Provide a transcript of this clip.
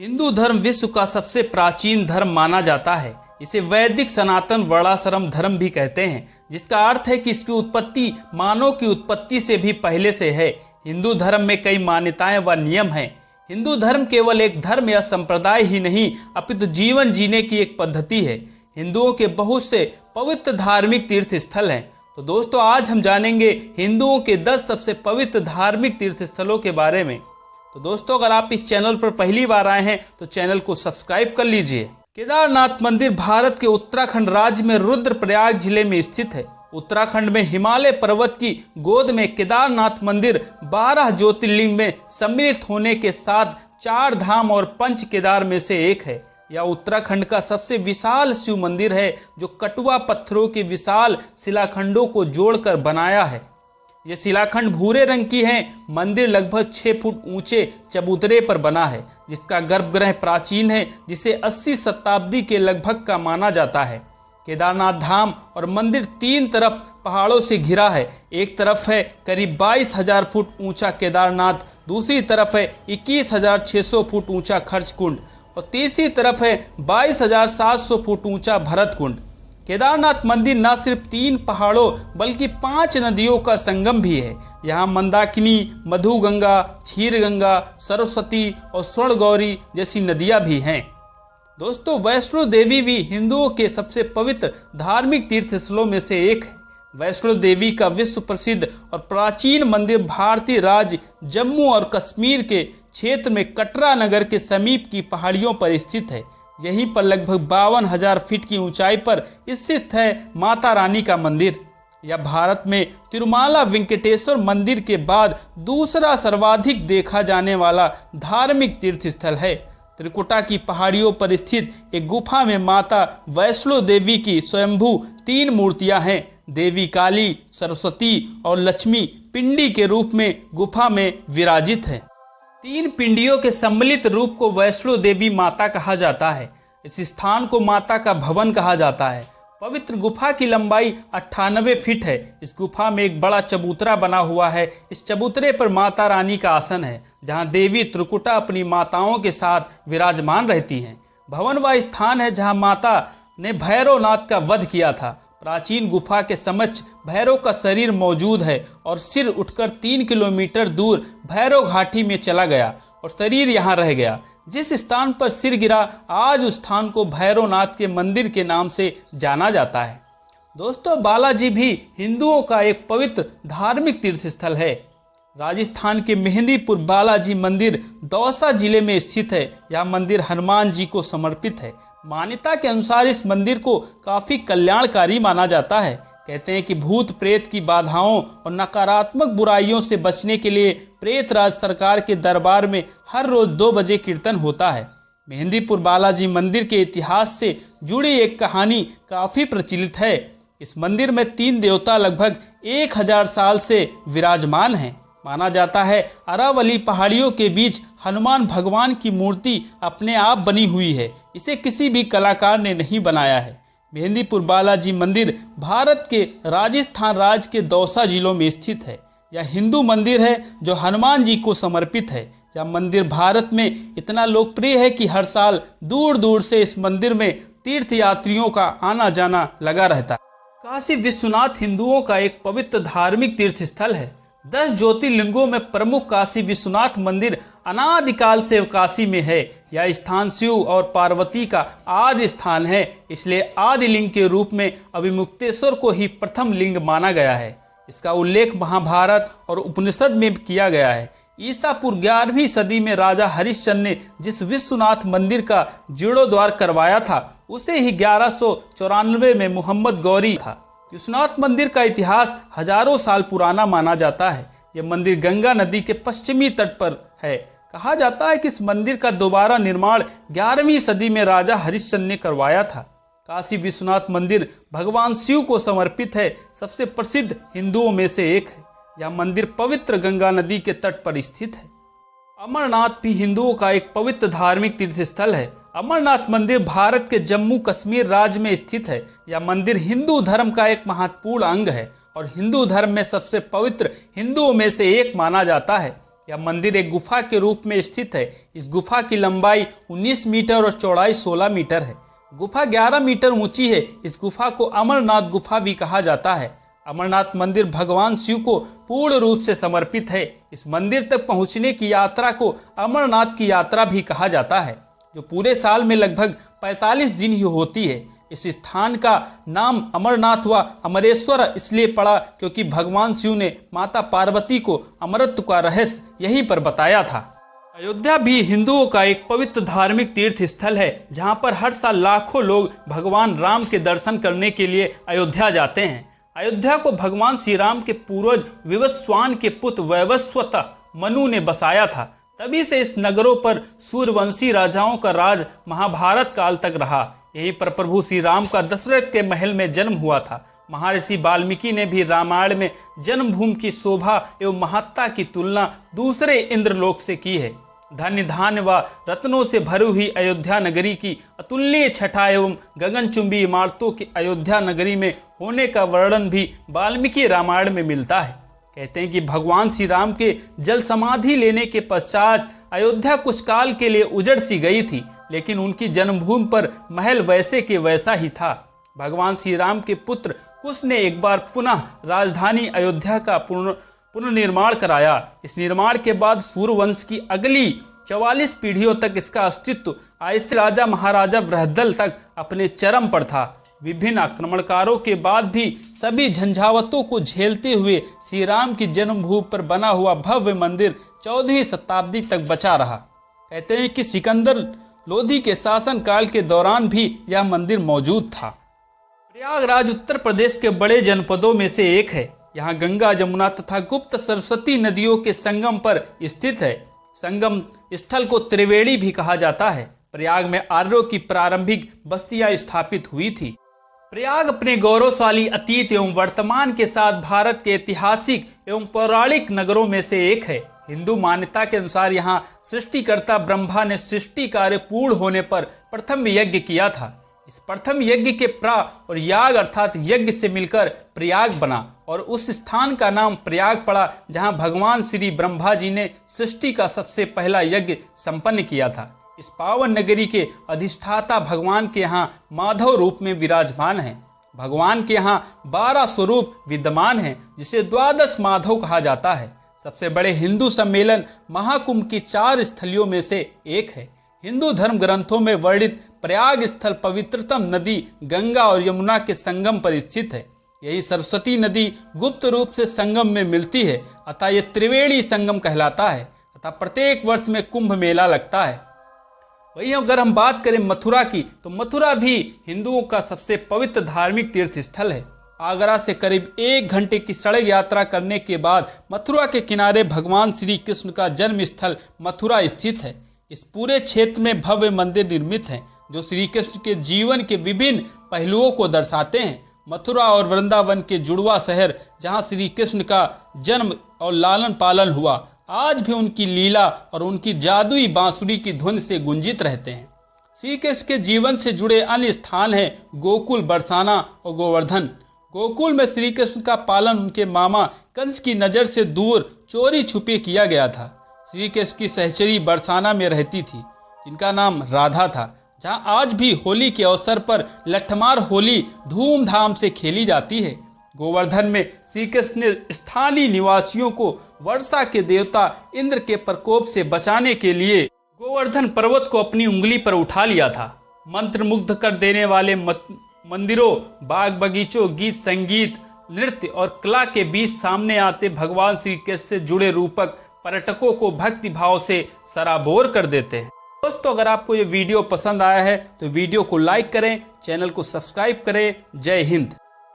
हिंदू धर्म विश्व का सबसे प्राचीन धर्म माना जाता है। इसे वैदिक सनातन वर्णाश्रम धर्म भी कहते हैं, जिसका अर्थ है कि इसकी उत्पत्ति मानव की उत्पत्ति से भी पहले से है। हिंदू धर्म में कई मान्यताएं व नियम हैं। हिंदू धर्म केवल एक धर्म या संप्रदाय ही नहीं, अपितु जीवन जीने की एक पद्धति है। हिंदुओं के बहुत से पवित्र धार्मिक तीर्थ स्थल हैं। तो दोस्तों, आज हम जानेंगे हिंदुओं के 10 सबसे पवित्र धार्मिक तीर्थ स्थलों के बारे में। तो दोस्तों, अगर आप इस चैनल पर पहली बार आए हैं तो चैनल को सब्सक्राइब कर लीजिए। केदारनाथ मंदिर भारत के उत्तराखंड राज्य में रुद्रप्रयाग जिले में स्थित है। उत्तराखंड में हिमालय पर्वत की गोद में केदारनाथ मंदिर 12 ज्योतिर्लिंग में सम्मिलित होने के साथ 4 धाम और 5 केदार में से एक है। यह उत्तराखंड का सबसे विशाल शिव मंदिर है, जो कटुआ पत्थरों के विशाल शिलाखंडों को जोड़कर बनाया है। ये शिलाखंड भूरे रंग की हैं। मंदिर लगभग 6 फुट ऊंचे चबूतरे पर बना है, जिसका गर्भगृह प्राचीन है, जिसे 80 शताब्दी के लगभग का माना जाता है। केदारनाथ धाम और मंदिर 3 तरफ पहाड़ों से घिरा है। एक तरफ है करीब 22,000 फुट ऊंचा केदारनाथ, दूसरी तरफ है 21,600 फुट ऊंचा खर्च कुंड और तीसरी तरफ है 22,700 फुट ऊंचा भरत कुंड। केदारनाथ मंदिर न सिर्फ 3 पहाड़ों बल्कि 5 नदियों का संगम भी है। यहाँ मंदाकिनी, मधुगंगा, क्षीरगंगा, सरस्वती और स्वर्णगौरी जैसी नदियाँ भी हैं। दोस्तों, वैष्णो देवी भी हिंदुओं के सबसे पवित्र धार्मिक तीर्थ स्थलों में से एक है। वैष्णो देवी का विश्व प्रसिद्ध और प्राचीन मंदिर भारतीय राज्य जम्मू और कश्मीर के क्षेत्र में कटरा नगर के समीप की पहाड़ियों पर स्थित है। यहीं पर लगभग 52,000 फीट की ऊंचाई पर स्थित है माता रानी का मंदिर। यह भारत में तिरुमाला वेंकटेश्वर मंदिर के बाद दूसरा सर्वाधिक देखा जाने वाला धार्मिक तीर्थ स्थल है। त्रिकुटा की पहाड़ियों पर स्थित एक गुफा में माता वैष्णो देवी की स्वयंभू 3 मूर्तियां हैं। देवी काली, सरस्वती और लक्ष्मी पिंडी के रूप में गुफा में विराजित है। 3 पिंडियों के सम्मिलित रूप को वैष्णो देवी माता कहा जाता है। इस स्थान को माता का भवन कहा जाता है। पवित्र गुफा की लंबाई 98 फीट है। इस गुफा में एक बड़ा चबूतरा बना हुआ है। इस चबूतरे पर माता रानी का आसन है, जहां देवी त्रिकुटा अपनी माताओं के साथ विराजमान रहती हैं। भवन वह स्थान है जहां माता ने भैरवनाथ का वध किया था। प्राचीन गुफा के समक्ष भैरव का शरीर मौजूद है और सिर उठकर 3 किलोमीटर दूर भैरव घाटी में चला गया और शरीर यहाँ रह गया। जिस स्थान पर सिर गिरा, आज उस स्थान को भैरवनाथ के मंदिर के नाम से जाना जाता है। दोस्तों, बालाजी भी हिंदुओं का एक पवित्र धार्मिक तीर्थ स्थल है। राजस्थान के मेहंदीपुर बालाजी मंदिर दौसा जिले में स्थित है। यह मंदिर हनुमान जी को समर्पित है। मान्यता के अनुसार इस मंदिर को काफ़ी कल्याणकारी माना जाता है। कहते हैं कि भूत प्रेत की बाधाओं और नकारात्मक बुराइयों से बचने के लिए प्रेतराज सरकार के दरबार में हर रोज 2 बजे कीर्तन होता है। मेहंदीपुर बालाजी मंदिर के इतिहास से जुड़ी एक कहानी काफ़ी प्रचलित है। इस मंदिर में 3 देवता लगभग 1000 साल से विराजमान हैं। माना जाता है अरावली पहाड़ियों के बीच हनुमान भगवान की मूर्ति अपने आप बनी हुई है। इसे किसी भी कलाकार ने नहीं बनाया है। मेहंदीपुर बालाजी मंदिर भारत के राजस्थान राज्य के दौसा जिलों में स्थित है। यह हिंदू मंदिर है जो हनुमान जी को समर्पित है। यह मंदिर भारत में इतना लोकप्रिय है कि हर साल दूर दूर से इस मंदिर में तीर्थ यात्रियों का आना जाना लगा रहता है। काशी विश्वनाथ हिंदुओं का एक पवित्र धार्मिक तीर्थ स्थल है। 10 ज्योतिर्लिंगों में प्रमुख काशी विश्वनाथ मंदिर अनादिकाल से काशी में है। यह स्थान शिव और पार्वती का आदि स्थान है, इसलिए आदि लिंग के रूप में अभिमुक्तेश्वर को ही प्रथम लिंग माना गया है। इसका उल्लेख महाभारत और उपनिषद में किया गया है। ईसा पूर्व 11वीं सदी में राजा हरिश्चंद्र ने जिस विश्वनाथ मंदिर का जीर्णोद्धार करवाया था, उसे ही 1194 में मोहम्मद गौरी था। विश्वनाथ मंदिर का इतिहास हजारों साल पुराना माना जाता है। यह मंदिर गंगा नदी के पश्चिमी तट पर है। कहा जाता है कि इस मंदिर का दोबारा निर्माण 11वीं सदी में राजा हरिश्चंद्र ने करवाया था। काशी विश्वनाथ मंदिर भगवान शिव को समर्पित है। सबसे प्रसिद्ध हिंदुओं में से एक है। यह मंदिर पवित्र गंगा नदी के तट पर स्थित है। अमरनाथ भी हिंदुओं का एक पवित्र धार्मिक तीर्थ स्थल है। अमरनाथ मंदिर भारत के जम्मू कश्मीर राज्य में स्थित है। यह मंदिर हिंदू धर्म का एक महत्वपूर्ण अंग है और हिंदू धर्म में सबसे पवित्र हिंदुओं में से एक माना जाता है। यह मंदिर एक गुफा के रूप में स्थित है। इस गुफा की लंबाई 19 मीटर और चौड़ाई 16 मीटर है। गुफा 11 मीटर ऊंची है। इस गुफा को अमरनाथ गुफा भी कहा जाता है। अमरनाथ मंदिर भगवान शिव को पूर्ण रूप से समर्पित है। इस मंदिर तक पहुंचने की यात्रा को अमरनाथ की यात्रा भी कहा जाता है, जो पूरे साल में लगभग 45 दिन ही होती है। इस स्थान का नाम अमरनाथ व अमरेश्वर इसलिए पड़ा क्योंकि भगवान शिव ने माता पार्वती को अमरत्व का रहस्य यहीं पर बताया था। अयोध्या भी हिंदुओं का एक पवित्र धार्मिक तीर्थ स्थल है, जहां पर हर साल लाखों लोग भगवान राम के दर्शन करने के लिए अयोध्या जाते हैं। अयोध्या को भगवान श्री राम के पूर्वज विवस्वान के पुत्र वैवस्वत मनु ने बसाया था। तभी से इस नगरों पर सूर्यवंशी राजाओं का राज महाभारत काल तक रहा। यहीं पर प्रभु श्री राम का दशरथ के महल में जन्म हुआ था। महर्षि वाल्मीकि ने भी रामायण में जन्मभूमि की शोभा एवं महत्ता की तुलना दूसरे इंद्रलोक से की है। धन्य धान्य व रत्नों से भरी हुई अयोध्या नगरी की अतुलनीय छटा एवं गगनचुंबी इमारतों की अयोध्या नगरी में होने का वर्णन भी वाल्मीकि रामायण में मिलता है। कहते हैं कि भगवान श्री राम के जल समाधि लेने के पश्चात अयोध्या कुछ काल के लिए उजड़ सी गई थी, लेकिन उनकी जन्मभूमि पर महल वैसे के वैसा ही था। भगवान श्री राम के पुत्र कुश ने एक बार पुनः राजधानी अयोध्या का पुनर्निर्माण कराया। इस निर्माण के बाद सूर्यवंश की अगली 44 पीढ़ियों तक इसका अस्तित्व आहिस्ते राजा महाराजा बृहद्दल तक अपने चरम पर था। विभिन्न आक्रमणकारों के बाद भी सभी झंझावतों को झेलते हुए श्री राम की जन्मभूमि पर बना हुआ भव्य मंदिर 14वीं शताब्दी तक बचा रहा। कहते हैं कि सिकंदर लोधी के शासन काल के दौरान भी यह मंदिर मौजूद था। प्रयागराज उत्तर प्रदेश के बड़े जनपदों में से एक है। यहाँ गंगा, जमुना तथा गुप्त सरस्वती नदियों के संगम पर स्थित है। संगम स्थल को त्रिवेणी भी कहा जाता है। प्रयाग में आर्यों की प्रारंभिक बस्तियां स्थापित हुई थी। प्रयाग अपने गौरवशाली अतीत एवं वर्तमान के साथ भारत के ऐतिहासिक एवं पौराणिक नगरों में से एक है। हिंदू मान्यता के अनुसार यहाँ सृष्टिकर्ता ब्रह्मा ने सृष्टि कार्य पूर्ण होने पर प्रथम यज्ञ किया था। इस प्रथम यज्ञ के प्रा और याग अर्थात यज्ञ से मिलकर प्रयाग बना और उस स्थान का नाम प्रयाग पड़ा, जहाँ भगवान श्री ब्रह्मा जी ने सृष्टि का सबसे पहला यज्ञ संपन्न किया था। इस पावन नगरी के अधिष्ठाता भगवान के यहाँ माधव रूप में विराजमान हैं। भगवान के यहाँ 12 स्वरूप विद्यमान हैं, जिसे 12 माधव कहा जाता है। सबसे बड़े हिंदू सम्मेलन महाकुंभ की 4 स्थलियों में से एक है। हिंदू धर्म ग्रंथों में वर्णित प्रयाग स्थल पवित्रतम नदी गंगा और यमुना के संगम पर स्थित है। यही सरस्वती नदी गुप्त रूप से संगम में मिलती है, अतः यह त्रिवेणी संगम कहलाता है। अतः प्रत्येक वर्ष में कुंभ मेला लगता है। वहीं अगर हम बात करें मथुरा की, तो मथुरा भी हिंदुओं का सबसे पवित्र धार्मिक तीर्थ स्थल है। आगरा से करीब 1 घंटे की सड़क यात्रा करने के बाद मथुरा के किनारे भगवान श्री कृष्ण का जन्म स्थल मथुरा स्थित है। इस पूरे क्षेत्र में भव्य मंदिर निर्मित हैं, जो श्री कृष्ण के जीवन के विभिन्न पहलुओं को दर्शाते हैं। मथुरा और वृंदावन के जुड़वा शहर, जहाँ श्री कृष्ण का जन्म और लालन पालन हुआ, आज भी उनकी लीला और उनकी जादुई बांसुरी की धुन से गुंजित रहते हैं। श्री कृष्ण के जीवन से जुड़े अन्य स्थान हैं गोकुल, बरसाना और गोवर्धन। गोकुल में श्री कृष्ण का पालन उनके मामा कंस की नज़र से दूर चोरी छुपे किया गया था। श्री कृष्ण की सहचरी बरसाना में रहती थी, जिनका नाम राधा था, जहां आज भी होली के अवसर पर लठमार होली धूमधाम से खेली जाती है। गोवर्धन में श्री कृष्ण ने स्थानीय निवासियों को वर्षा के देवता इंद्र के प्रकोप से बचाने के लिए गोवर्धन पर्वत को अपनी उंगली पर उठा लिया था। मंत्रमुग्ध कर देने वाले मंदिरों, बाग बगीचों, गीत संगीत, नृत्य और कला के बीच सामने आते भगवान श्री कृष्ण से जुड़े रूपक पर्यटकों को भक्ति भाव से सराबोर कर देते हैं। दोस्तों, अगर आपको ये वीडियो पसंद आया है तो वीडियो को लाइक करें, चैनल को सब्सक्राइब करें। जय हिंद।